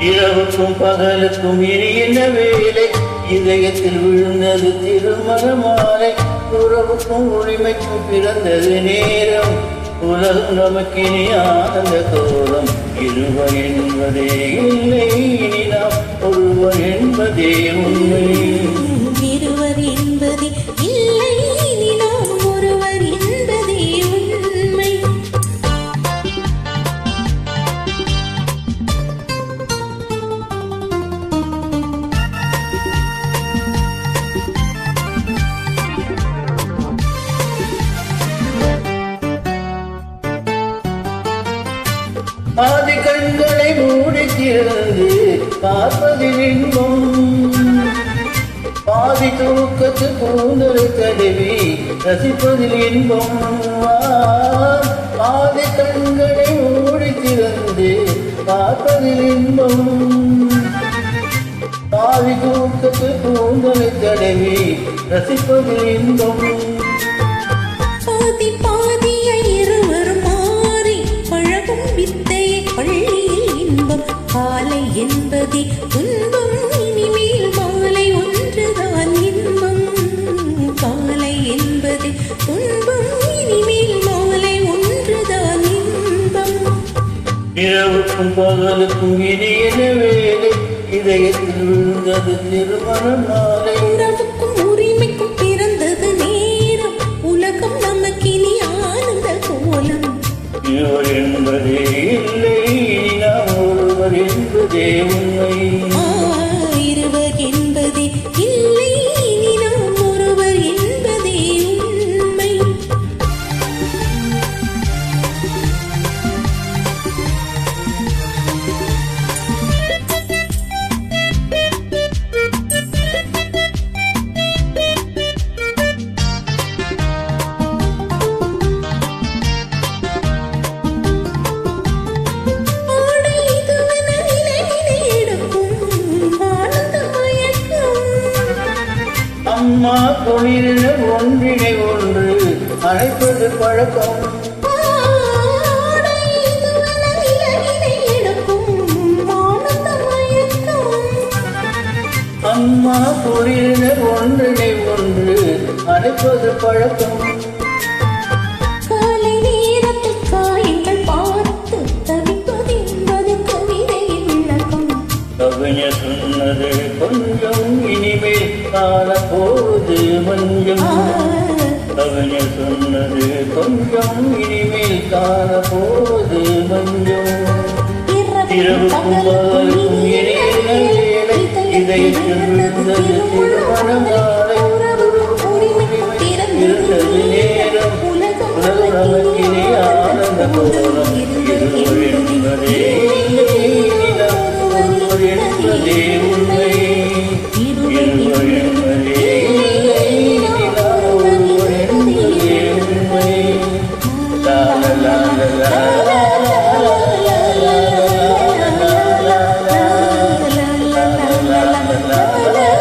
இரவுக்கும் பகலுக்கும் இனி என்ன வேலை? இதயத்தில் விழுந்தது திருமண மாலை. உறவுக்கும் உரிமைக்கும் பிறந்தது நேரம். உலகம் நமக்கினி ஆனந்த கோலம். இருவர் என்பதே இல்லை, இனி நாம் ஒருவர் என்பதே உண்மை. இருவர் என்பதே இல்லை, இனி நாம் ஒருவர் என்பதே உண்மை. ஆதி கண்களை மூடிக்கிறது பார்ப்பதில் இன்பம். பாதி தூக்கத்து கூந்தலை தடவி ரசிப்பதில் இன்பம். ஆதி கண்களை மூடிக்கிறது பார்ப்பதில் இன்பம். பாதி தூக்கத்து கூந்தலை தடவி ரசிப்பதில் இன்பம். பாதி பாதியை இருவரும் மாறி பழகும் வித்தையை பள்ளியில் இன்பம். காலை என்பதே துன்பம், இனிமேல் மாலை ஒன்றுதான் இன்பம். காலை என்பதே துன்பம், இனிமேல் மாலை ஒன்றுதான் இன்பம். இரவுக்கும் பகலுக்கும் இனி என்ன வேலை? இதயத்தில் விழுந்தது திருமண மாலை. உறவுக்கும் உரிமைக்கும் பிறந்தது நேரம். உலகம் நமக்கினி ஆனந்த கோலம். இருவர் என்பதே இல்லை, நாம் ஒருவர் என்பதே உண்மை. இருவர் என்பதே இல்லை, இனி நாம் ஒருவர் என்பதே உண்மை. அம்மா பொழில ஒன்றினை ஒன்று அழைப்பது பழக்கம். அம்மா பொழில ஒன்றினை ஒன்று அழைப்பது பழக்கம். காலை நேரத்தில் காயங்கள் பார்த்து தவிப்பது என்பது கவிதையின் விளக்கம். கவிஞர் சொன்னது கொஞ்சம், இனிமேல் காலப்போது மஞ்சம். கவிஞர் சொன்னது கொஞ்சம், இனிமேல் காலப்போது மஞ்சம். இரவுக்கும் பகலுக்கும் இடையில வேலை. இதயத்தில் விழுந்தது திருமண மாலை. இருந்தது நேரம். உலகம் நமக்கினி ஆனந்த கோலம். இருவர் என்பதே இல்லை, நாம் ஒருவர் என்பதே உண்மை. இருவர் என்பதே இல்லை, நாம் ஒருவர் என்பதே உண்மை. லா லா லா லா லா லா லா லா லா லா.